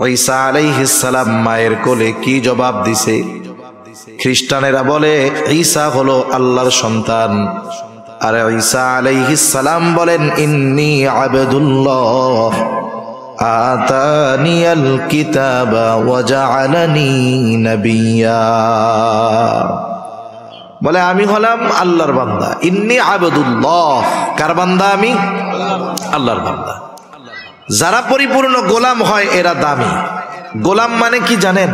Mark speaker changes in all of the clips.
Speaker 1: ঈসা আলাইহিস সালাম মায়ের কোলে কি জবাব দিছে? খ্রিস্টানেরা বলে ঈসা হলো আল্লাহর সন্তান, আর ঈসা আলাইহিস সালাম বলেন ইন্নী আবদুল্লাহ আতানিয়াল কিতাবা ওয়া জাআলানি নাবিয়্যা। বলে আমি হলাম আল্লাহর বান্দা। ইন্নী আবদুল্লাহ, কার বান্দা? আমি আল্লাহর বান্দা। যারা পরিপূর্ণ গোলাম হয় এরা দামি। গোলাম মানে কি জানেন?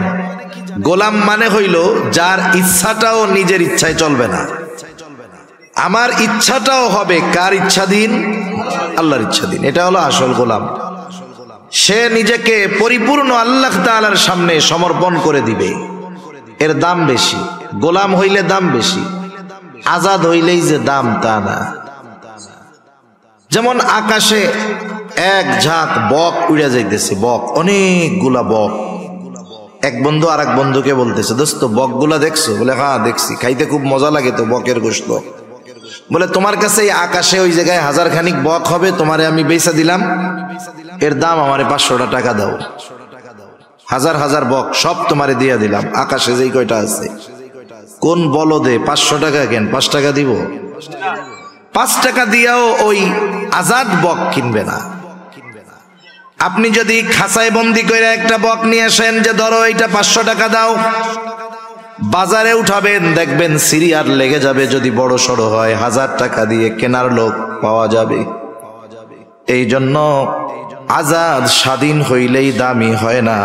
Speaker 1: গোলাম মানে হইল যার ইচ্ছাটাও নিজের ইচ্ছায় চলবে না। আমার ইচ্ছাটাও হবে কার ইচ্ছাধীন? আল্লাহর ইচ্ছাধীন। এটা হলো আসল গোলাম। সে নিজেকে পরিপূর্ণ আল্লাহ তাআলার সামনে সমর্পণ করে দিবে। এর দাম বেশি। গোলাম হইলে দাম বেশি, আজাদ হইলেই যে দাম তা না। যেমন আকাশে এক ঝাঁক বক উড়ে যাইতেছে, বক, অনেকগুলা বক। এক বন্ধু আর এক বন্ধুকে বলতেছে, দোস্ত বকগুলা দেখছো? বলে হ্যাঁ দেখছি, খাইতে খুব মজা লাগে তো বকের গোশত। বলে তোমার কাছে এই আকাশে ওই জায়গায় 1000 খানিক বক হবে, তোমারে আমি বেচা দিলাম, এর দাম আমারে 500 টাকা দাও। 1000 বক সব তোমারে দিয়ে দিলাম, আকাশে যেই কয়টা আছে। কোন বলদে 500 টাকা কেন? 5 টাকা দিব? 5 টাকা দিয়াও ওই আজাদ বক কিনবে না। আপনি যদি খাঁচায় বন্দি করে একটা বক নিয়ে আসেন যে ধরো এইটা 500 টাকা দাও, বাজারে উঠাবেন দেখবেন সিরিয়ার লেগে যাবে। যদি বড় সড়ো হয় 1000 টাকা দিয়ে কেনার লোক পাওয়া যাবে। এই জন্য আজাদ স্বাধীন হইলেই দামি হয় না,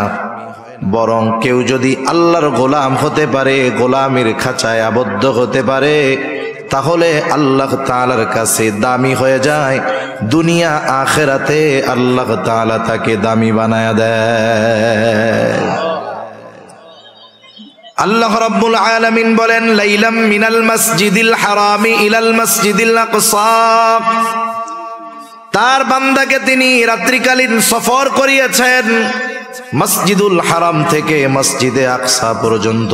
Speaker 1: বরং কেউ যদি আল্লাহর গোলাম হতে পারে, গোলামের খাঁচায় আবদ্ধ হতে পারে, তাহলে আল্লাহ তাআলার কাছে দামি হয়ে যায়। দুনিয়া আখিরাতে আল্লাহ তাআলা তাকে দামি বানায়া দেয়। আল্লাহ রাব্বুল আলামিন বলেন লাইলাম মিনাল মসজিদিল হারামি ইলাল মসজিদিল আকসা। তার বান্দাকে তিনি রাত্রিকালীন সফর করিয়েছেন মসজিদুল হারাম থেকে মসজিদে আকসা পর্যন্ত।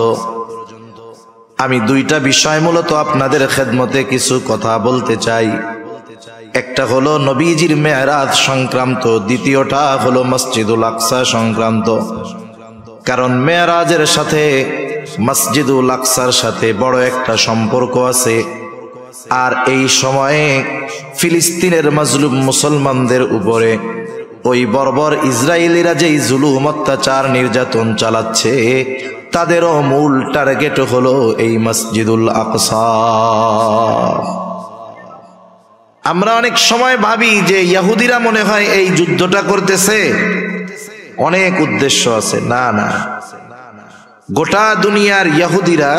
Speaker 1: আমি দুইটা বিষয় মূলত আপনাদের খেদমতে কিছু কথা বলতে চাই। একটা হলো নবীজির মেরাজ সংক্রান্ত, দ্বিতীয়টা হলো মসজিদুল আকসা সংক্রান্ত। কারণ মেরাজের সাথে মসজিদুল আকসার সাথে বড় একটা সম্পর্ক আছে। আর এই সময়ে ফিলিস্তিনের মাজলুম মুসলমানদের উপরে ওই বর্বর ইসরায়েলিরা যেই জুলুম অত্যাচার নির্যাতন চালাচ্ছে, তাদেরও মূল টার্গেট হলো এই মসজিদুল আকসা। আমরা অনেক সময় ভাবি যে ইহুদিরা মনে হয় এই যুদ্ধটা করতেছে, অনেক উদ্দেশ্য আছে। না না, গোটা দুনিয়ার ইহুদিরা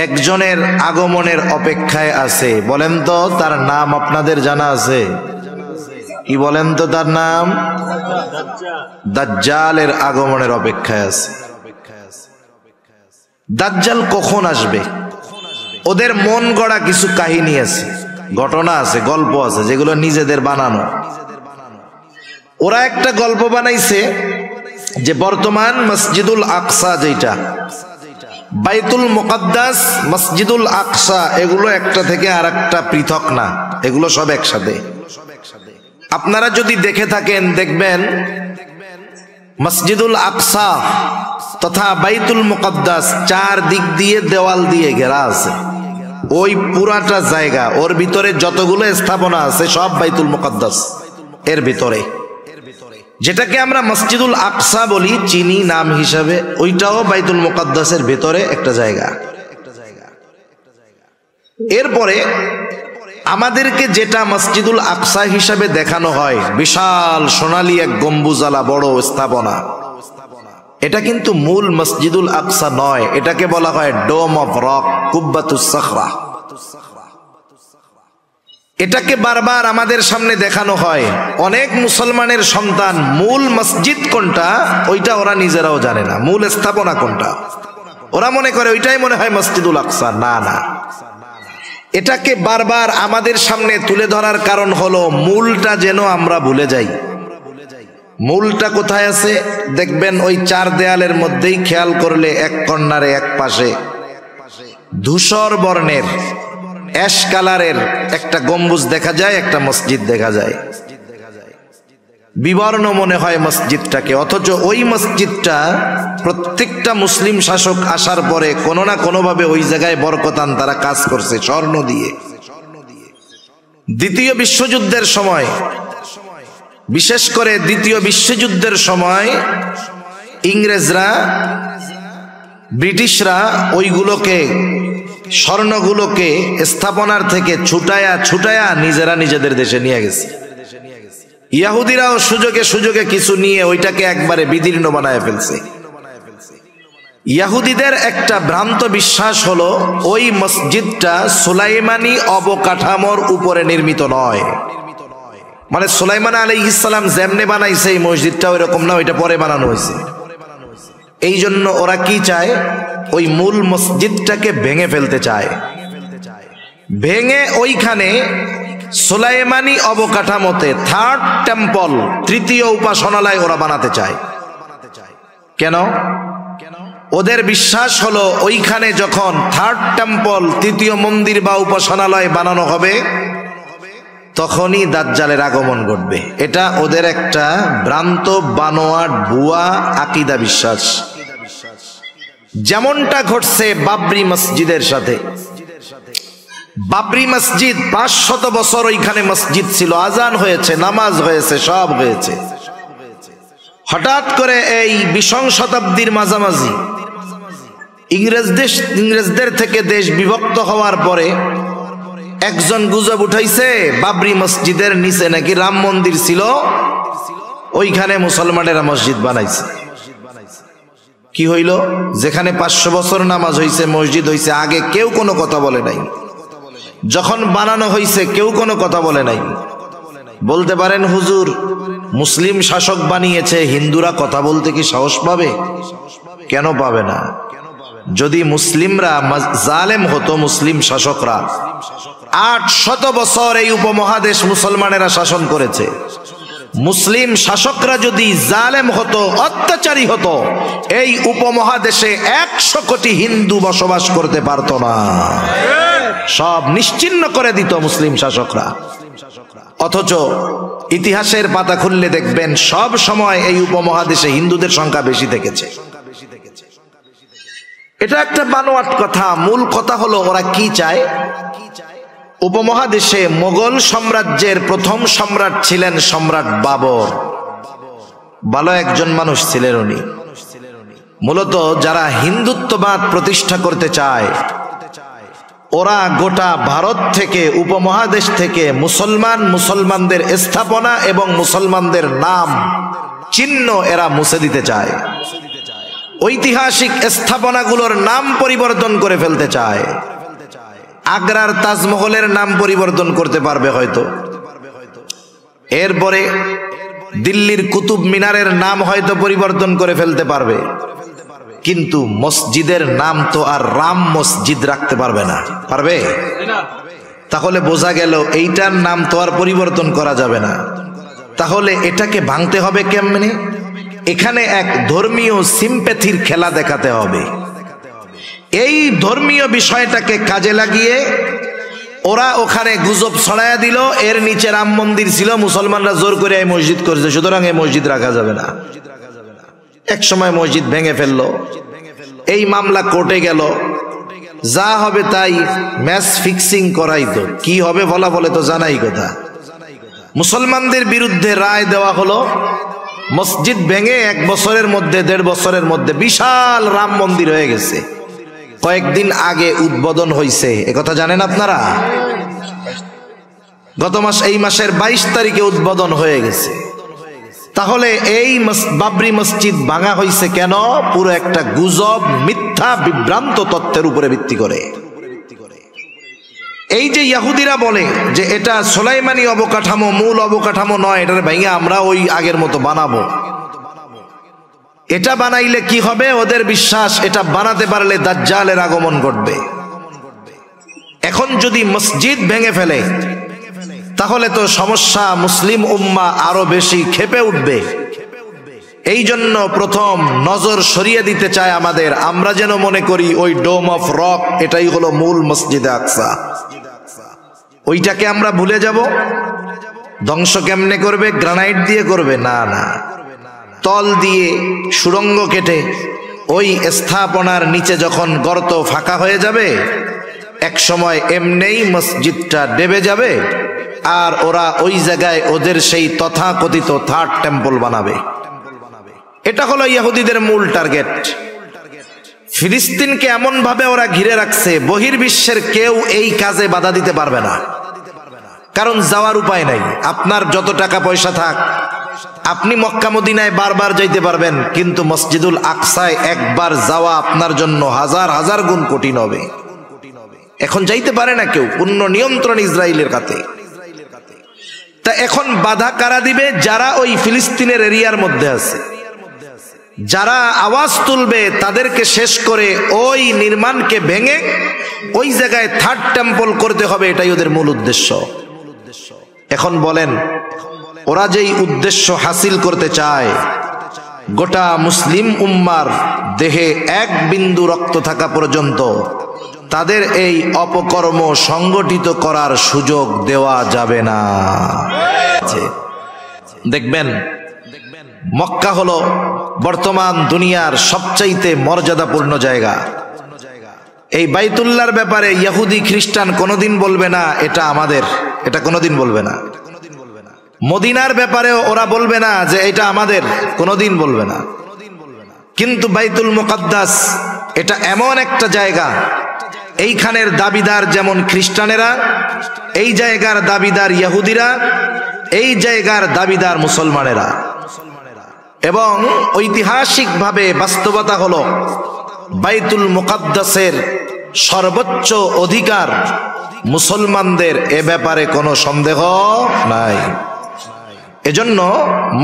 Speaker 1: একজনের আগমনের অপেক্ষায় আছে। বলেন তো তার নাম আপনাদের জানা আছে? কি বলেন তো তার নাম? দাজ্জালের আগমনের অপেক্ষায় আছে। দাজ্জাল কখন আসবে? ওদের মন গড়া কিছু কাহিনী আছে, ঘটনা আছে, গল্প আছে, যেগুলো নিজেদের বানানো। ওরা একটা গল্প বানাইছে যে বর্তমান মসজিদুল আকসা, যেটা বাইতুল মুকাদ্দাস, মসজিদুল আকসা, এগুলো একটা থেকে আর একটা পৃথক না, এগুলো সব একসাথে। আপনারা যদি দেখে থাকেন দেখবেন মসজিদুল আকসা তথা বাইতুল মুকাদ্দাস 4 দিক দিয়ে দেওয়াল দিয়ে ঘেরা আছে। ওই পুরাটা জায়গা, ওর ভিতরে যতগুলো স্থাপনা আছে সব বাইতুল মুকাদ্দাস এর ভিতরে। যেটাকে আমরা মসজিদুল আকসা বলি চিনি নাম হিসাবে, ওইটাও বাইতুল মুকাদ্দাসের ভিতরে একটা জায়গা। এরপরে আমাদেরকে যেটা মসজিদুল আকসা হিসাবে দেখানো হয়, বিশাল সোনালী এক গম্বুজালা বড় স্থাপনা, এটা কিন্তু মূল মসজিদুল আকসা নয়। এটাকে বলা হয় ডোম অফ রক, কুব্বাতুস সাখরা। এটাকে বারবার আমাদের সামনে দেখানো হয়। অনেক মুসলমানের সন্তান মূল মসজিদ কোনটা ওইটা ওরা নিজেরাও জানে না, মূল স্থাপনা কোনটা। ওরা মনে করে ওইটাই মনে হয় মসজিদুল আকসা। না না, এটাকে বারবার আমাদের সামনে তুলে ধরার কারণ হলো মূলটা যেন আমরা ভুলে যাই। মূলটা কোথায় আছে দেখবেন ওই 4 দেয়ালের মধ্যেই, খেয়াল করলে এক কর্নারে এক পাশে ধূসর বর্ণের অ্যাশ কালারের একটা গম্বুজ দেখা যায়, একটা মসজিদ দেখা যায়। বিবর্ণ মনে হয় মসজিদটাকে, অথচ ওই মসজিদটা প্রত্যেকটা মুসলিম শাসক আসার পরে কোনো না কোনোভাবে ওই জায়গায় বরকতান তারা কাজ করছে স্বর্ণ দিয়ে। দ্বিতীয় বিশ্বযুদ্ধের সময়, বিশেষ করে দ্বিতীয় বিশ্বযুদ্ধের সময় ইংরেজরা, ব্রিটিশরা ওইগুলোকে, স্বর্ণগুলোকে স্থাপনার থেকে ছুটায়া ছুটায়া নিজেরা নিজেদের দেশে নিয়ে গেছে। ইহুদিরাও সুযোগে সুযোগে কিছু নিয়ে ওইটাকে একবারে বিদীর্ণ বানায় ফেলছে। ইহুদিদের একটা ভ্রান্ত বিশ্বাস হলো ওই মসজিদটা সুলাইমানি অবকাঠামোর উপরে নির্মিত নয়, মানে সুলাইমান আলাইহিস সালাম যেমনে বানাইছে এই মসজিদটা ওইরকম না, ওইটা পরে বানানো হয়েছে। এই জন্য ওরা কি চায়, ওই মূল মসজিদটাকে ভেঙে ফেলতে চায়, ভেঙে ওইখানে সুলাইমানি অবকাঠামোতে থার্ড টেম্পল, তৃতীয় উপাসনালয় ওরা বানাতে চায়। কেন? ওদের বিশ্বাস হলো ওইখানে যখন থার্ড টেম্পল, তৃতীয় মন্দির বা উপাসনালয় বানানো হবে তখনই দাজ্জালের আগমন ঘটবে। এটা ওদের একটা ভ্রান্ত বানোয়াট ভুয়া আকীদা বিশ্বাস। যেমনটা ঘটছে বাবরি মসজিদের সাথে। বাবরি মসজিদ 500 বছর ওইখানে মসজিদ ছিল, আজান হয়েছে, নামাজ হয়েছে, সব হয়েছে। হঠাৎ করে এই 20 শতাব্দীর মাঝামাঝি ইংরেজদের থেকে দেশ বিভক্ত হওয়ার পরে একজন গুজব উঠাইছে বাবরি মসজিদের নিচে নাকি রাম মন্দির ছিল, ওইখানে মুসলমানেরা মসজিদ বানাইছে। কি হইল? যেখানে 500 বছর নামাজ হইছে, মসজিদ হইছে, আগে কেউ কোনো কথা বলে নাই। যখন বানানো হইছে কেউ কোনো কথা বলে নাই। বলতে পারেন হুজুর মুসলিম শাসক বানিয়েছে, হিন্দুরা কথা বলতে কি সাহস পাবে? কেন পাবে না? যদি মুসলিমরা জালেম হতো, মুসলিম শাসকরা 800 বছর এই উপমহাদেশ মুসলমানেরা শাসন করেছে। মুসলিম শাসকরা যদি জালেম হতো, অত্যাচারী হতো, এই উপমহাদেশে 100 কোটি হিন্দু বসবাস করতে পারত না, সব নিশ্চিহ্ন করে দিত মুসলিম শাসকরা। অথচ ইতিহাসের পাতা খুললে দেখবেন সব সময় এই উপমহাদেশে হিন্দুদের সংখ্যা বেশি থেকেছে। এটা একটা বানোয়াট কথা। মূল কথা হলো ওরা কি চায়। উপমহাদেশে মোগল সাম্রাজ্যের প্রথম সম্রাট ছিলেন সম্রাট বাবর। ভালো একজন মানুষ ছিলেন উনি। মূলত যারা হিন্দুত্ববাদ প্রতিষ্ঠা করতে চায় ওরা গোটা ভারত থেকে, উপমহাদেশ থেকে মুসলমানদের স্থাপনা এবং মুসলমানদের নাম চিহ্ন এরা মুছে দিতে চায়। ঐতিহাসিক স্থাপনাগুলোর নাম পরিবর্তন করে ফেলতে চায়। আগ্রার তাজমহলের নাম পরিবর্তন করতে পারবে হয়তো, এরপরে দিল্লির কুতুব মিনারের নাম হয়তো পরিবর্তন করে ফেলতে পারবে, কিন্তু মসজিদের নাম তো আর রাম মসজিদ রাখতে পারবে না। পারবে? তাহলে বোঝা গেল এইটার নাম তো আর পরিবর্তন করা যাবে না। তাহলে এটাকে ভাঙতে হবে কেমনে? এখানে এক ধর্মীয় সিম্প্যাথির খেলা দেখাতে হবে। এই ধর্মীয় বিষয়টাকে কাজে লাগিয়ে ওরা ওখানে গুজব ছড়াইয়া দিল এর নিচে রাম মন্দির ছিল, মুসলমানরা জোর করে এই মসজিদ করেছে, সুতরাং এই মসজিদ রাখা যাবে না। এক সময় মসজিদ ভেঙে ফেললো, এই মামলা কোর্টে গেল, যা হবে তাই ম্যাচ ফিক্সিং করাইতো, কি হবে বলা বলে তো জানাই কথা। মুসলমানদের বিরুদ্ধে রায় দেওয়া হলো, মসজিদ ভেঙে 1 বছরের মধ্যে 1.5 বছরের মধ্যে বিশাল রাম মন্দির হয়ে গেছে। কয়েকদিন আগে উদ্বোধন হয়েছে, একথা জানেন আপনারা? গত মাস, এই মাসের 22 তারিখে উদ্বোধন হয়ে গেছে। তাহলে এই বাবরি মসজিদ ভাঙা হয়েছে কেন? পুরো একটা গুজব, মিথ্যা বিভ্রান্ত তথ্যের উপরে ভিত্তি করে। এই যে ইহুদিরা বলে যে এটা সুলাইমানি অবকাঠামো, মূল অবকাঠামো নয়, এটার ভেঙে আমরা ওই আগের মতো বানাবো। এটা বানাইলে কি হবে? ওদের বিশ্বাস এটা বানাতে পারলে দাজ্জালের আগমন ঘটবে। এখন যদি মসজিদ ভেঙে ফেলে তাহলে তো সমস্যা, মুসলিম উম্মাহ আরো বেশি ক্ষেপে উঠবে। এই জন্য প্রথম নজর সরিয়ে দিতে চায় আমাদের, আমরা যেন মনে করি ওই ডোম অফ রক এটাই হলো মূল মসজিদে আকসা, ওইটাকে আমরা ভুলে যাব। ধ্বংস কেমনে করবে? গ্রানাইট দিয়ে করবে? না না, তল দিয়ে সুড়ঙ্গ কেটে ওই স্থাপনার নিচে যখন গর্ত ফাঁকা হয়ে যাবে, এক সময় এমনেই মসজিদটা ডেবে যাবে, আর ওরা ওই জায়গায় ওদের সেই তথাকথিত থার্ড টেম্পল বানাবে। এটা হলো ইহুদিদের মূল টার্গেট। ফিলিস্তিনকে এমন ভাবে ওরা ঘিরে রাখছে, বহির্বিশ্বের কেউ এই কাজে বাধা দিতে পারবে না, কারণ যাওয়ার উপায় নাই। আপনার যত টাকা পয়সা থাক, আপনি মক্কা মদিনায় বারবার যাইতে পারবেন, কিন্তু মসজিদুল আকসায় একবার যাওয়া আপনার জন্য হাজার হাজার গুণ কঠিন হবে। এখন যাইতে পারে না কেউ, পূর্ণ নিয়ন্ত্রণ ইসরায়েলের কাছে। তা এখন বাধা কারা দিবে? যারা ওই ফিলিস্তিনের এরিয়ার মধ্যে আছে, যারা আওয়াজ তুলবে তাদেরকে শেষ করে ওই নির্মাণকে ভেঙে ওই জায়গায় থার্ড টেম্পল করতে হবে, এটাই ওদের মূল উদ্দেশ্য। এখন বলেন, ওরা যেই উদ্দেশ্য হাসিল করতে চায়, গোটা মুসলিম উম্মার দেহে এক বিন্দু রক্ত থাকা পর্যন্ত তাদের এই অপকর্ম সংগঠিত করার সুযোগ দেওয়া যাবে না। দেখবেন, মক্কা হলো বর্তমান দুনিয়ার সবচাইতে মর্যাদাপূর্ণ জায়গা। এই বাইতুল্লাহর ব্যাপারে ইহুদি খ্রিস্টান কোনোদিন বলবে না এটা আমাদের, এটা কোনোদিন বলবে না। মদিনার ব্যাপারেও ওরা বলবে না যে এটা আমাদের, কোনোদিন বলবে না। কিন্তু বাইতুল মুকাদ্দাস এটা এমন একটা জায়গা, এইখানের দাবিদার যেমন খ্রিস্টানেরা, এই জায়গার দাবিদার ইহুদিরা, এই জায়গার দাবিদার মুসলমানেরা। এবং ঐতিহাসিকভাবে বাস্তবতা হলো বাইতুল মুকাদ্দাসের সর্বোচ্চ অধিকার মুসলমানদের, এ ব্যাপারে কোনো সন্দেহ নাই। এজন্য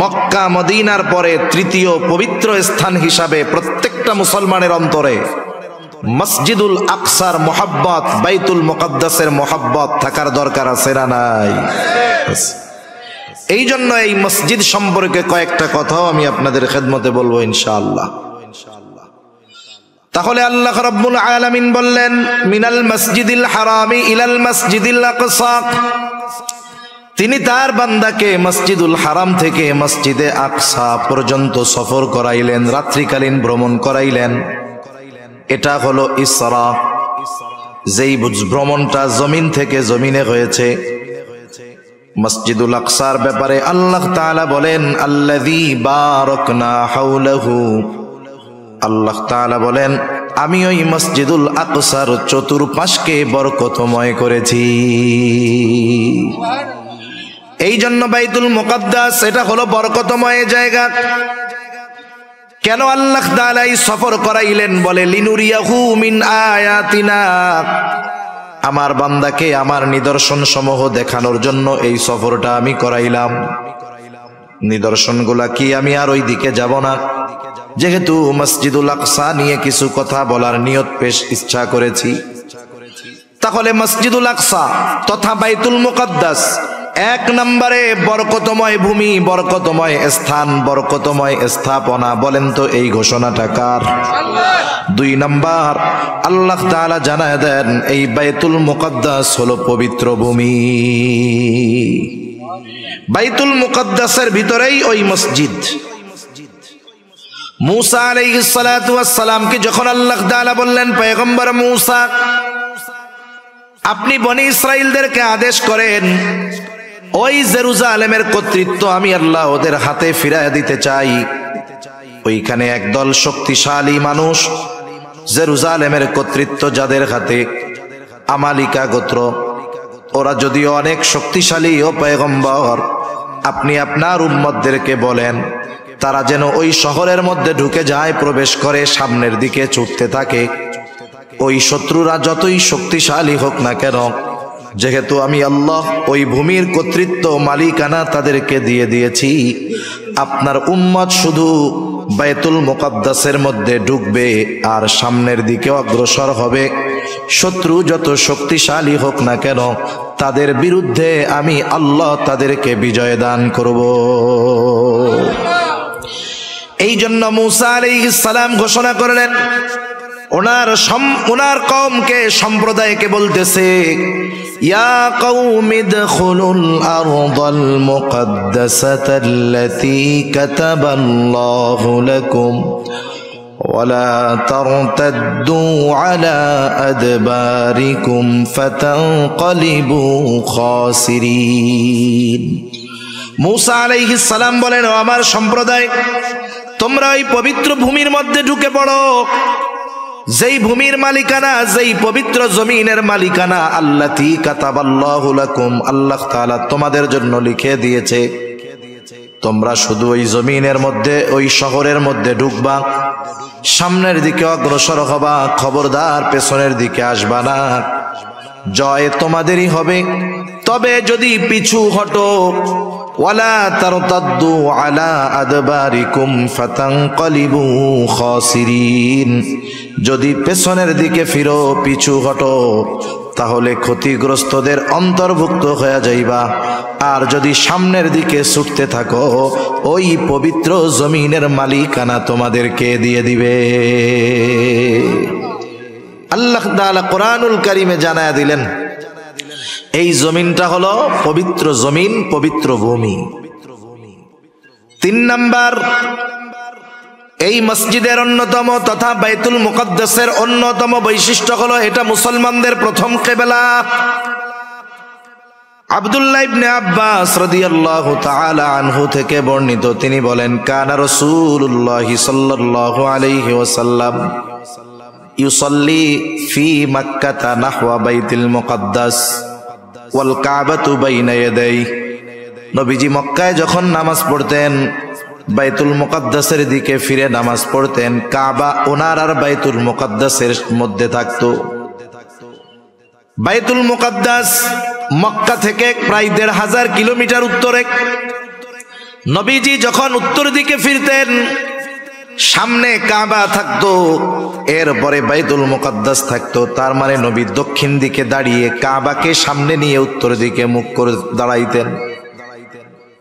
Speaker 1: মক্কা মদিনার পরে তৃতীয় পবিত্র স্থান হিসাবে প্রত্যেকটা মুসলমানের অন্তরে মসজিদুল আকসার মোহাব্বত, বাইতুল মুকাদ্দাসের মোহাব্বত থাকার দরকার আছে না নাই? এই জন্য এই মসজিদ সম্পর্কে কয়েকটা কথাও আমি আপনাদের খেদমতে বলবো ইনশাআল্লাহ। তাহলে আল্লাহ রাব্বুল আলামিন বললেন, মিনাল মসজিদিল হারামি ইলাল মসজিদিল আকসা, তিনি তার বান্দাকে মসজিদুল হারাম থেকে মসজিদে আকসা পর্যন্ত সফর করাইলেন, রাত্রিকালীন ভ্রমণ করাইলেন। এটা হলো ইসরা, যেই ভ্রমণটা জমিন থেকে জমিনে হয়েছে। মসজিদুল আকসার ব্যাপারে আল্লাহ তাআলা বলেন, আল্লাযী বারাকনা হাওলাহু, আল্লাহ তাআলা বলেন আমি ওই মসজিদুল আকসার চতুর্পাশকে বরকতময় করেছি। এই জন্য বাইতুল মুকাদ্দাস এটা হলো বরকতময় জায়গা। কেন আল্লাহ তাআলা এই সফর করাইলেন? বলে, লিনুরিয়াহু মিন আয়াতিনা, আমার বান্দাকে আমার নিদর্শন সমূহ দেখানোর জন্য এই সফরটা আমি করাইলাম। নিদর্শনগুলা কি? আমি আর ওই দিকে যাব না, যেহেতু মসজিদুল আকসা নিয়ে কিছু কথা বলার নিয়ত পেশ ইচ্ছা করেছি। তাহলে মসজিদুল আকসা তথা বাইতুল মুকাদ্দাস এক নম্বরে বরকতময় ভূমি, বরকতময় স্থান, বরকতময় স্থাপনা। বলেন তো এই ঘোষণাটা কার? দুই নম্বর, আল্লাহ তাআলা জানায় দেন এই বাইতুল মুকাদ্দাস হলো পবিত্র ভূমি। বাইতুল মুকাদ্দাসের ভিতরেই ওই মসজিদ। মূসা আলাইহিস সালাতু ওয়াস সালামকে যখন আল্লাহ তাআলা বললেন, পয়গম্বর মূসা আপনি বনি ইসরাইলদেরকে আদেশ করেন, ওই জেরুজালেমের কর্তৃত্ব আমি আল্লাহ ওদের হাতে ফিরাইয়া দিতে চাই। ওইখানে একদল শক্তিশালী মানুষ, জেরুজালেমের কর্তৃত্ব যাদের হাতে, আমালিকা গোত্র, ওরা যদিও অনেক শক্তিশালী, ও পয়গম্বর আপনি আপনার উম্মতদেরকে বলেন তারা যেন ওই শহরের মধ্যে ঢুকে যায়, প্রবেশ করে, সামনের দিকে ছুটতে থাকে। ওই শত্রুরা যতই শক্তিশালী হোক না কেন, যেহেতু আমি আল্লাহ ওই ভূমির কর্তৃত্ব, মালিকানা তাদেরকে দিয়ে দিয়েছি, আপনার উম্মত শুধু বাইতুল মুকাদ্দাসের মধ্যে ঢুকবে আর সামনের দিকে অগ্রসর হবে। শত্রু যত শক্তিশালী হোক না কেন, তাদের বিরুদ্ধে আমি আল্লাহ তাদেরকে বিজয় দান করব। এই জন্য মূসা আলাইহিস সালাম ঘোষণা করলেন, ওনার কওমকে, সম্প্রদায়কে বলতেছে, ইয়া কওমি দখুলুল আরদাল মুকদ্দাসাতাল্লাতী কাতাবাল্লাহু লাকুম ওয়ালা তারতাদ্দু আলা আদবারিকুম ফাতানকালিবু খাসিরিন। মূসা আলাইহিস সালাম বলেন, ও আমার সম্প্রদায়, তোমরা ওই পবিত্র ভূমির মধ্যে ঢুকে পড়ো, যেই ভূমির মালিকানা, যেই পবিত্র জমিনের মালিকানা আল্লাতী কাতাবাল্লাহু লাকুম, আল্লাহ তাআলা তোমাদের জন্য লিখে দিয়েছে। তোমরা শুধু ওই জমিনের মধ্যে, ওই শহরের মধ্যে ঢুকবা, সামনের দিকে অগ্রসর হবা, খবরদার পেছনের দিকে আসবা না। জয় তোমাদেরই হবে, তবে যদি পিছু হটো, ওয়ালা তারতাদ্দু আলা আদবারিকুম ফাতানকালিবু খাসিরিন, যদি পেছনের দিকে ফিরো, পিছু হটো, তাহলে ক্ষতিগ্রস্তদের অন্তর্ভুক্ত হয়ে যাইবা। আর যদি সামনের দিকে ছুটতে থাকো, ওই পবিত্র জমিনের মালিকানা তোমাদেরকে দিয়ে দিবে। আল্লাহ তাআলা কোরআনুল কারীমে জানায়া দিলেন, এই জমিনটা হলো পবিত্র জমিন, পবিত্র ভূমি। 3 নাম্বার, এই মসজিদের অন্যতম তথা বাইতুল মুকদ্দাসের অন্যতম বৈশিষ্ট্য হলো এটা মুসলমানদের প্রথম কিবলা। আব্দুল্লাহ ইবনে আব্বাস রাদিয়াল্লাহু তাআলা আনহু থেকে বর্ণিত, তিনি বলেন, কানা রাসূলুল্লাহ সাল্লাল্লাহু আলাইহি ওয়াসাল্লাম ইউসাল্লি ফি মক্কাতা নাহওয়া বাইতুল মুকদ্দাস ওয়াল কাবাতু বাইনা ইয়াদাই। নবীজি মক্কায় যখন নামাজ পড়তেন, বাইতুল মুকদ্দাসের দিকে ফিরে নামাজ পড়তেন, কাবা ওনার আর বাইতুল মুকদ্দাসের মধ্যে থাকতো। বাইতুল মুকদ্দাস মক্কা থেকে প্রায় 1500 কিলোমিটার উত্তরে। নবীজি যখন উত্তর দিকে ফিরতেন, সামনে কাবা থাকতো, এরপরে বাইতুল মুকদ্দাস থাকতো। তার মানে নবী দক্ষিণ দিকে দাঁড়িয়ে কাবাকে সামনে নিয়ে উত্তর দিকে মুখ করে দাঁড়াইতেন।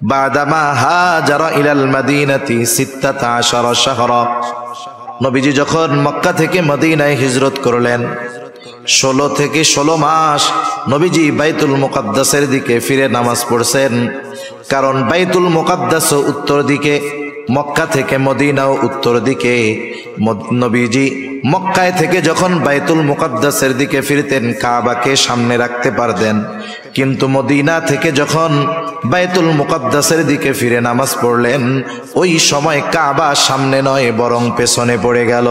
Speaker 1: বাদামা হাজারা ইলাল মাদিনাতি 16 শাহরা, নবীজি যখন মক্কা থেকে মদিনায় হিজরত করলেন, 16 থেকে 16 মাস নবীজি বাইতুল মুকদ্দাসের দিকে ফিরে নামাজ পড়ছেন। কারণ বাইতুল মুকদ্দাস উত্তর দিকে, মক্কা থেকে মদিনাও উত্তর দিকে। নবীজি মক্কায় থেকে যখন বাইতুল মুকদ্দাসের দিকে ফিরতেন, কাবাকে সামনে রাখতে পারতেন, কিন্তু মদিনা থেকে যখন বাইতুল মুকদ্দাসের দিকে ফিরে নামাজ পড়লেন, ওই সময় কাবা সামনে নয় বরং পেছনে পড়ে গেল।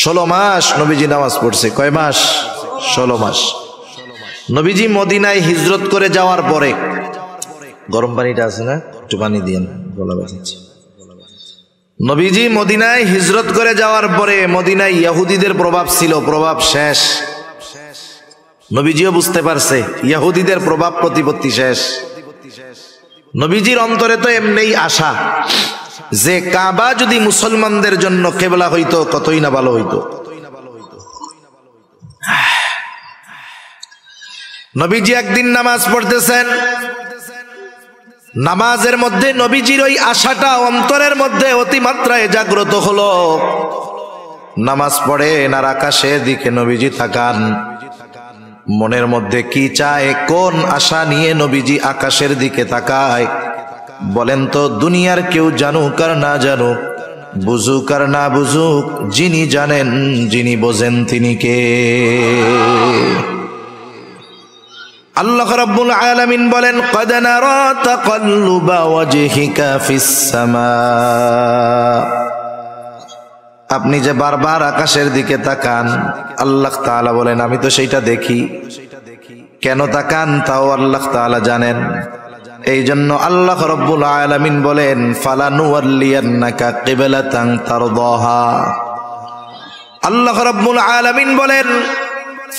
Speaker 1: 16 মাস নবীজি নামাজ পড়ছে। কয় মাস? 16 মাস। নবীজি মদিনায় হিজরত করে যাওয়ার পরে, গরম পানিটা আছে না, একটু পানি দিয়েন, গলা ব্যথাচ্ছে। নবীজি মদিনায় হিজরত করে যাওয়ার পরে মদিনায় ইহুদিদের প্রভাব ছিল, প্রভাব শেষ। নবীজিও বুঝতে পারছে ইহুদিদের প্রভাব প্রতিপত্তি শেষ। নবীজির অন্তরে তো এমনিই আশা যে কাবা যদি মুসলমানদের জন্য কিবলা হইতো কতই না ভালো হইতো। নবীজি একদিন নামাজ পড়তেছেন, নামাজের মধ্যে নবীজির ওই আশাটা অন্তরের মধ্যে অতিমাত্রায় জাগ্রত হলো। নামাজ পড়েন আর আকাশের দিকে নবীজি তাকান, মনের মধ্যে কি চায়, কোন আশা নিয়ে নবীজি আকাশের দিকে তাকায় বলেন তো? দুনিয়ার কেউ জানুক আর না জানুক, বুঝুক আর না বুঝুক, যিনি জানেন, যিনি বোঝেন তিনি কে? আল্লাহ রাব্বুল আলামিন বলেন, ক্বাদ নারা তাকাল্লুবা ওয়াজহিকা ফিস সামা। আপনি যে বারবার আকাশের দিকে তাকান, আল্লাহ তাআলা বলেন আমি তো সেইটা দেখি। কেন তাকান তাও আল্লাহ তাআলা জানেন। এই জন্য আল্লাহ রাব্বুল আলামিন বলেন, ফালানুওয়াল্লিয়ান্নাকা কিবলাতান তারদাহা। আল্লাহ রাব্বুল আলামিন বলেন,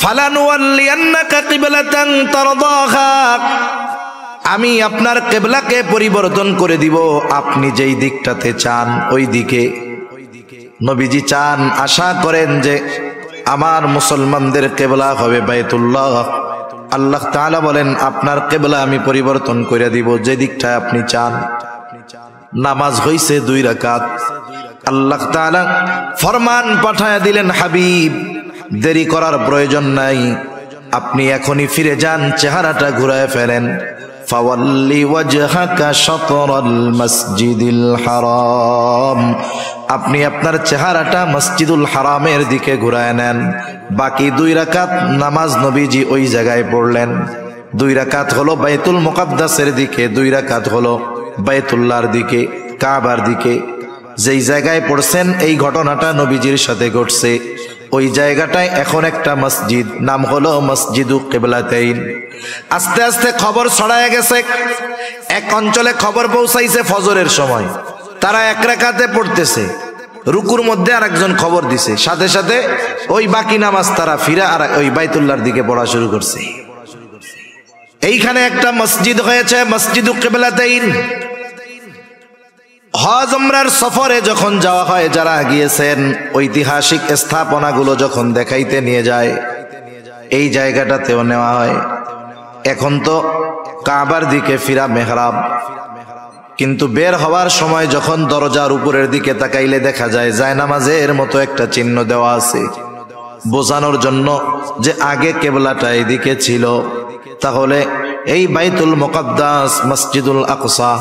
Speaker 1: ফালানুওয়াল্লিয়ান্নাকা কিবলাতান তারদাহা, আমি আপনার কিবলাকে পরিবর্তন করে দিব আপনি যেই দিকটাতে চান ওই দিকে। নবীজি চান, আশা করেন যে আমার মুসলমানদের কিবলা হবে বাইতুল্লাহ। আল্লাহ তাআলা বলেন, আপনার কিবলা আমি পরিবর্তন করে দিব যে দিকটা আপনি চান। নামাজ হইছে 2 রাকাত। আল্লাহ তাআলা ফরমান পাঠায়া দিলেন, হাবিব দেরি করার প্রয়োজন নাই, আপনি এখনই ফিরে যান, চেহারাটা ঘুরায় ফেলেন। ফাওয়াল্লি ওয়াজহাকা শাতরাল মসজিদিল হারাম, আপনি আপনার চেহারাটা মসজিদুল হারামের দিকে ঘুরায় নেন। বাকি 2 রাকাত নামাজ নবীজি ওই জায়গায় পড়লেন। 2 রাকাত হলো বাইতুল মুকাদ্দাসের দিকে, 2 রাকাত হলো বাইতুল্লাহর দিকে, কাবার দিকে। যেই জায়গায় পড়ছেন এই ঘটনাটা নবীজির সাথে ঘটছে, ওই জায়গাটায় এখন একটা মসজিদ, নাম হলো মসজিদু কিবলাতাইন। আস্তে আস্তে খবর ছড়ায় গেছে, এক অঞ্চলে খবর পৌঁছাইছে ফজরের সময়, তারা 1 রাকাতে পড়তেছে, রুকুর মধ্যে আরেকজন খবর দিছে, সাথে সাথে ওই বাকি নামাজ তারা ফিরা আর ওই বাইতুল্লাহর দিকে পড়া শুরু করছে। এইখানে একটা মসজিদ হয়েছে, মসজিদু কিবলাতাইন। হজ উমরার সফরে যখন যাওয়া হয়, যারা গিয়েছেন ঐতিহাসিক স্থাপনাগুলো যখন দেখাইতে নিয়ে যায়, এই জায়গাটাতেও নেওয়া হয়। এখন তো কাবার দিকে ফিরা মেহরাব, কিন্তু বের হওয়ার সময় যখন দরজার উপরের দিকে তাকাইলে দেখা যায় জায়নামাজের মতো একটা চিহ্ন দেওয়া আছে, বোঝানোর জন্য যে আগে কেবলাটা এদিকে ছিল। তাহলে এই বাইতুল মুকাদ্দাস মসজিদুল আকসা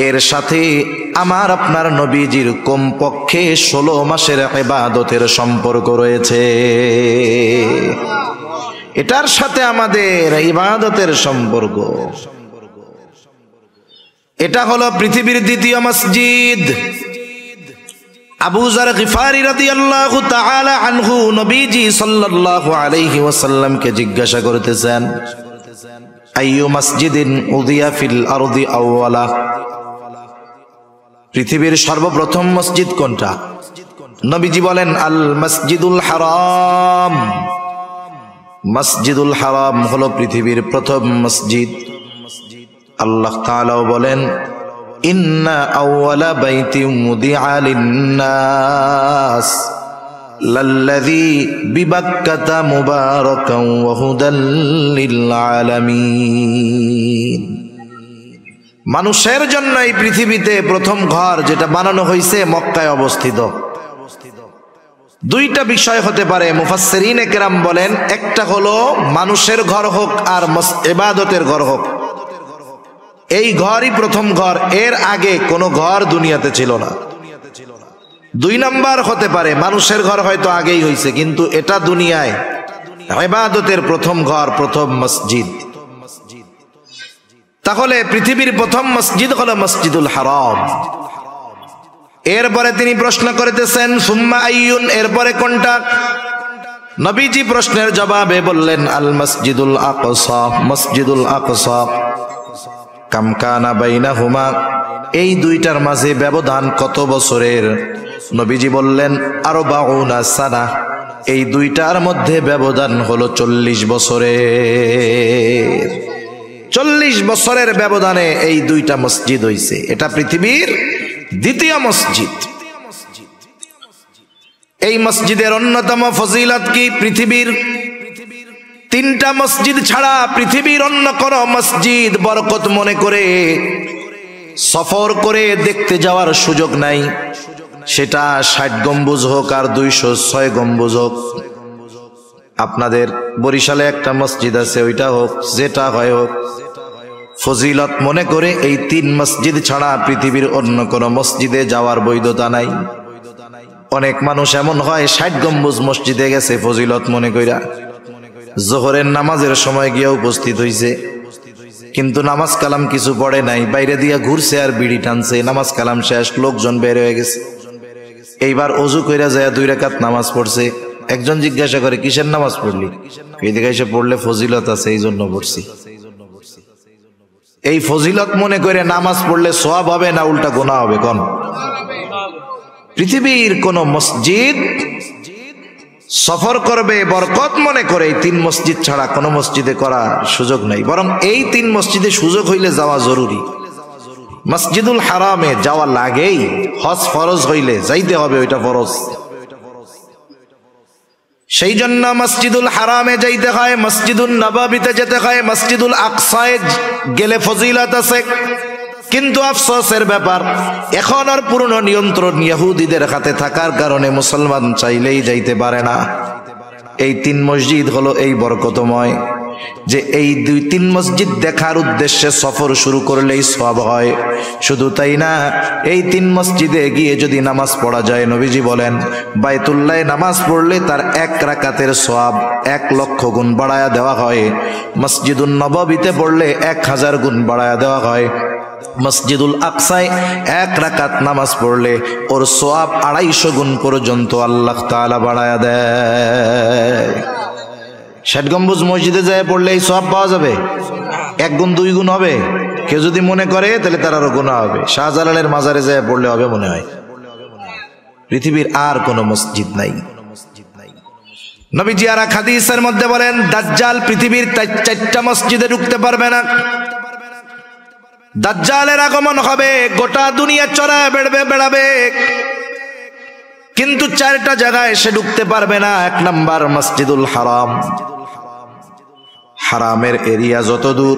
Speaker 1: এর সাথে আমার আপনার নবীজির কমপক্ষে 16 মাসের ইবাদতের সম্পর্ক রয়েছে। এটার সাথে আমাদের ইবাদতের সম্পর্ক। এটা হলো পৃথিবীর দ্বিতীয় মসজিদ। আবু যার গিফারি রাদিয়াল্লাহু তাআলা আনহু নবীজি সাল্লাল্লাহু আলাইহি ওয়াসাল্লামকে জিজ্ঞাসা করতেছেন, আইয়ু মসজিদিন উদিয়া ফিল আরদি আউওয়ালা, পৃথিবীর সর্বপ্রথম মসজিদ কোনটা? নবীজি বলেন, আল মসজিদুল হারাম। মসজিদুল হারাম হলো পৃথিবীর প্রথম মসজিদ। আল্লাহ তাআলাও বলেন, ইন্না আউওয়ালা বাইতিন মুদিআ লিন-নাস লাল্লাযী বিবাক্কাতা মুবারাকান ওয়া হুদাল লিল আলামিন। মানুষের জন্য এই পৃথিবীতে প্রথম ঘর যেটা বানানো হয়েছে মক্কায় অবস্থিত। 2টা বিষয় হতে পারে, মুফাসসিরিনে কেরাম বলেন, একটা হলো মানুষের ঘর হোক আর ইবাদতের ঘর হোক, এই ঘরই প্রথম ঘর, এর আগে কোনো ঘর দুনিয়াতে ছিল না। 2 নাম্বার হতে পারে মানুষের ঘর হয়তো আগেই হয়েছে, কিন্তু এটা দুনিয়ায় ইবাদতের প্রথম ঘর, প্রথম মসজিদ। তাহলে পৃথিবীর প্রথম মসজিদ হলো মসজিদুল হারাম। এরপরে তিনি প্রশ্ন করতেছেন, সুম্মা আইয়ুন, এরপরে কোনটা? নবীজি প্রশ্নের জবাবে বললেন, আল মসজিদুল আকসা, মসজিদুল আকসা। কাম কানা বাইনাহুমা, এই 2টার মাঝে ব্যবধান কত বছরের? নবীজি বললেন, 40 সানা, এই 2টার মধ্যে ব্যবধান হলো 40 বছরের। 40 বছরের ব্যবধানে এই 2টা মসজিদ হইছে। এটা পৃথিবীর দ্বিতীয় মসজিদ। এই মসজিদের অন্যতম ফজিলত কি? পৃথিবীর 3টা মসজিদ ছাড়া পৃথিবীর অন্য কোন মসজিদ বরকত মনে করে সফর করে দেখতে যাওয়ার সুযোগ নাই। সেটা 60 গম্বুজ হোক আর 206 গম্বুজ হোক। আপনাদের বরিশালে একটা মসজিদ আছে, ওইটা হোক, যেটা হয় হোক, ফজিলত মনে করে এই 3 মসজিদ ছাড়া পৃথিবীর অন্য কোন মসজিদে যাওয়ার বৈধতা নাই। অনেক মানুষ এমন হয় 60 গম্বুজ মসজিদে গেছে ফজিলত মনে কইরা, জোহরের নামাজের সময় গিয়ে উপস্থিত হইছে, কিন্তু নামাজ কালাম কিছু পড়ে নাই, বাইরে দিয়া ঘুরছে আর বিড়ি টানছে। নামাজ কালাম শেষ, লোকজন বের হয়ে গেছে। এইবার অজু কইরা যায় 2 রাকাত নামাজ পড়ছে। একজন জিজ্ঞাসা করে, কিসের নামাজ পড়লি? এদিকে এসে পড়লে ফজিলত আছে, এই জন্য পড়ছি। এই ফজিলত মনে করে নামাজ পড়লে সওয়াব হবে না উল্টা গুনাহ হবে? কোন? পৃথিবীর কোন মসজিদ সফর করবে বরকত মনে করে এই 3 মসজিদ ছাড়া কোন মসজিদে করার সুযোগ নাই। বরং এই 3 মসজিদে সুযোগ হইলে যাওয়া জরুরি। মসজিদুল হারামে যাওয়া লাগেই, হজ ফরজ হইলে যাইতে হবে, ওইটা ফরজ। সেই জন্য মসজিদুল হারামে যাইতে হয়, মসজিদুল নববীতে যেতে হয়, মসজিদুল আকসায় গেলে ফজিলত আছে। কিন্তু আফসোসের ব্যাপার, এখন আর পূর্ণ নিয়ন্ত্রণ ইহুদিদের হাতে থাকার কারণে মুসলমান চাইলেই যাইতে পারে না। এই 3 মসজিদ হলো এই বরকতময় যে এই 2-3 মসজিদ দেখার উদ্দেশ্যে সফর শুরু করলেই সওয়াব হয়। শুধু তাই না, এই 3 মসজিদে গিয়ে যদি নামাজ পড়া যায়, নবীজি বলেন বাইতুল্লাহে নামাজ পড়লে তার 1 রাকাতের সওয়াব 1 লক্ষ গুণ বাড়ায়া দেওয়া হয়। মসজিদুন নববীতে পড়লে 1000 গুণ বাড়ায়া দেওয়া হয়। মসজিদুল আকসায় 1 রাকাত নামাজ পড়লে ওর সওয়াব 250 গুণ পর্যন্ত আল্লাহ তাআলা বাড়ায়া দেয়। 60 গম্বুজ মসজিদে যায় পড়লে এই সওয়াব পাওয়া যাবে? 1 গুণ 2 গুণ হবে? কেউ যদি মনে করে তাহলে তার আরো গুনাহ হবে। শাহজালালের মাজারে যায় পড়লে হবে মনে হয়? পৃথিবীর আর কোনো মসজিদ নাই। নবীজি আর এক হাদিসের মধ্যে বলেন, দাজ্জাল পৃথিবীর 4টা মসজিদে ঢুকতে পারবে না। দাজ্জালের আগমন হবে, গোটা দুনিয়া চড়ায় বেড়াবে, কিন্তু 4টা জায়গায় সে ঢুকতে পারবে না। 1 নাম্বার মসজিদুল হারাম, হারামের এরিয়া যত দূর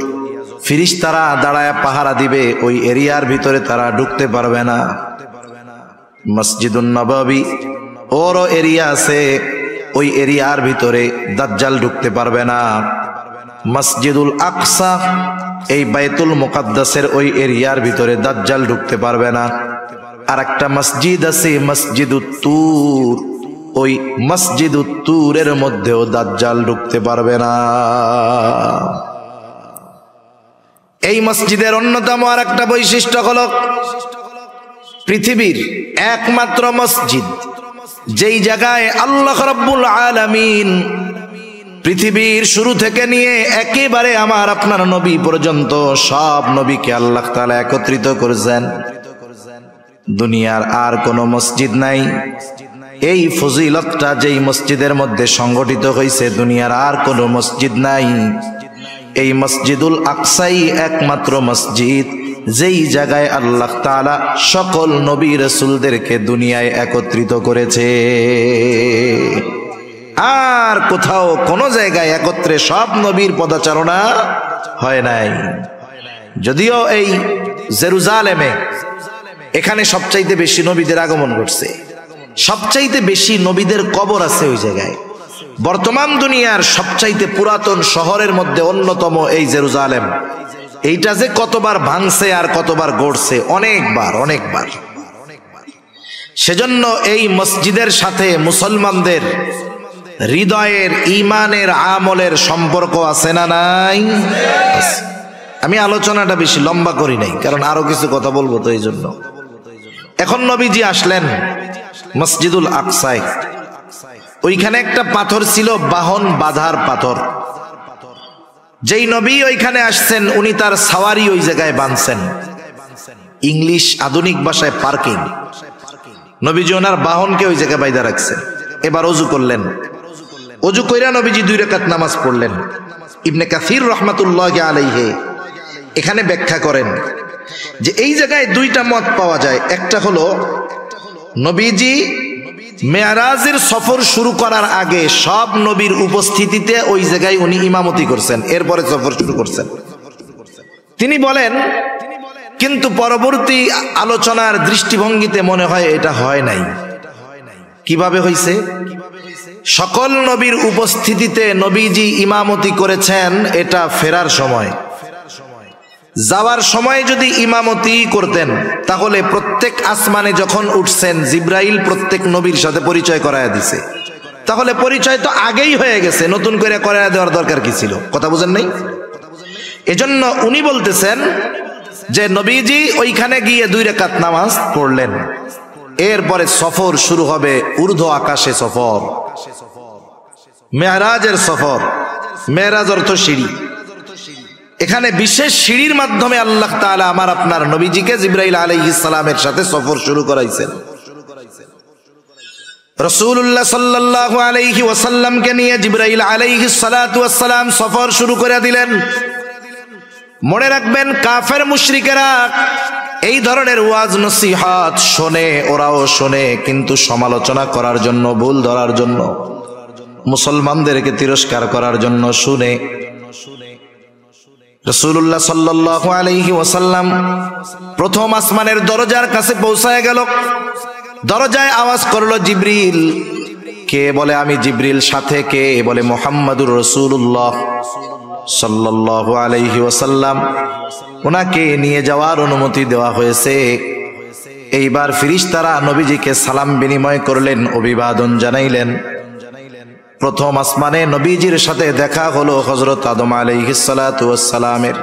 Speaker 1: ফিরিস্তারা দাঁড়ায় পাহারা দিবে, ওই এরিয়ার ভিতরে তারা ঢুকতে পারবে না। মসজিদুন নববী ওরও এরিয়া আছে, ওই এরিয়ার ভিতরে দাজ্জাল ঢুকতে পারবে না। মসজিদুল আকসা এই বাইতুল মুকাদ্দাসের ওই এরিয়ার ভিতরে দাজ্জাল ঢুকতে পারবে না। আর একটা মসজিদ আছে মসজিদুত তুর, ওই মসজিদুত তুরের মধ্যেও দাজ্জাল ঢুকতে পারবে না। এই মসজিদের অন্যতম আর একটা বৈশিষ্ট্য হলো পৃথিবীর একমাত্র মসজিদ যেই জায়গায় আল্লাহ রাব্বুল আলামিন পৃথিবীর শুরু থেকে নিয়ে একেবারে আমার আপনার নবী পর্যন্ত সব নবীকে আল্লাহ তাআলা একত্রিত করেছেন। দুনিয়ার আর কোনো মসজিদ নাই। এই ফজিলতটা যেই মসজিদের মধ্যে সংগঠিত হয়েছে, দুনিয়ার আর কোনো মসজিদ নাই। এই মসজিদুল আকসাই একমাত্র মসজিদ যেই জায়গায় আল্লাহ তাআলা সকল নবী রাসূলদেরকে দুনিয়ায় একত্রিত করেছে। আর কোথাও কোনো জায়গায় একত্রে সব নবীর পদাচারণা হয় নাই। যদিও এই জেরুজালেমে এখানে সবচাইতে বেশি নবীদের আগমন ঘটছে, সবচাইতে বেশি নবীদের কবর আছে ওই জায়গায়। বর্তমান দুনিয়ার সবচাইতে পুরাতন শহরের মধ্যে অন্যতম এই জেরুজালেম। এইটা যে কতবার ভাঙছে আর কতবার গড়ছে, অনেকবার। সেজন্য এই মসজিদের সাথে মুসলমানদের হৃদয়ের ঈমানের আমলের সম্পর্ক আছে না নাই? আমি আলোচনাটা বেশি লম্বা করি নাই, কারণ আরো কিছু কথা বলবো তো এই জন্য। এখন নবীজি আসলেন মসজিদুল আকসায়। ওইখানে একটা পাথর ছিল, বাহন বাঁধার পাথর। যেই নবী ওইখানে আসছেন উনি তার সাওয়ারি ওই জায়গায় বাঁধছেন। ইংলিশ আধুনিক ভাষায় পার্কিং। নবীজি ওনার বাহনকে ওই জায়গায় বাইধা রাখছেন। এবার ওযু করলেন, ওযু কইরা নবীজি 2 রাকাত নামাজ পড়লেন। ইবনে কাসির রাহমাতুল্লাহি আলাইহি এখানে ব্যাখ্যা করেন যে এই জায়গায় 2টা মত পাওয়া যায়। একটা হলো নবীজি মেরাজের সফর শুরু করার আগে সব নবীর উপস্থিতিতে ওই জায়গায় উনি ইমামতি করছেন, এরপরে সফর শুরু করছেন। তিনি বলেন, কিন্তু পরবর্তী আলোচনার দৃষ্টিভঙ্গিতে মনে হয় এটা হয় নাই। কিভাবে হইছে? সকল নবীর উপস্থিতিতে নবীজি ইমামতি করেছেন, এটা ফেরার সময়। যাওয়ার সময় যদি ইমামতি করতেন তাহলে প্রত্যেক আসমানে যখন উঠছেন জিব্রাইল প্রত্যেক নবীর সাথে পরিচয় করায়া দিছে, তাহলে পরিচয় তো আগেই হয়ে গেছে, নতুন করে করায়া দেওয়ার দরকার কি ছিল? কথা বুঝেন নাই? এজন্য উনি বলতেছেন যে নবীজি ওইখানে গিয়ে 2 রাকাত নামাজ পড়লেন, এরপরে সফর শুরু হবে, ঊর্ধ্ব আকাশে সফর, মেরাজের সফর। মেরাজ অর্থ সিঁড়ি। এখানে বিশেষ সিঁড়ির মাধ্যমে আল্লাহ তাআলা আমার আপনার নবীজিকে জিবরাইল আলাইহিস সালামের সাথে সফর শুরু করাইছেন। রাসূলুল্লাহ সাল্লাল্লাহু আলাইহি ওয়াসাল্লামকে নিয়ে জিবরাইল আলাইহিস সালাতু ওয়াস সালাম সফর শুরু করে দিলেন। মনে রাখবেন, কাফের মুশরিকেরা এই ধরনের ওয়াজ নসিহত শোনে, ওরাও শোনে, কিন্তু সমালোচনা করার জন্য, ভুল ধরার জন্য, মুসলমানদেরকে তিরস্কার করার জন্য শুনে। রাসূলুল্লাহ সাল্লাল্লাহু আলাইহি ওয়াসাল্লাম প্রথম আসমানের দরজার কাছে পৌঁছায় গেল। দরজায় আওয়াজ করলো জিবরিল। কে বলে আমি জিবরিল। সাথে কে বলে মুহাম্মাদুর রাসূলুল্লাহ সাল্লাল্লাহু আলাইহি ওয়াসাল্লাম। ওনাকে নিয়ে যাওয়ার অনুমতি দেওয়া হয়েছে। এইবার ফেরেশতারা নবীজিকে সালাম বিনিময় করলেন, অভিবাদন জানাইলেন। প্রথম আসমানে নবীজির সাথে দেখা হলো হযরত আদম আলাইহিস সালাতু ওয়াস সালামের।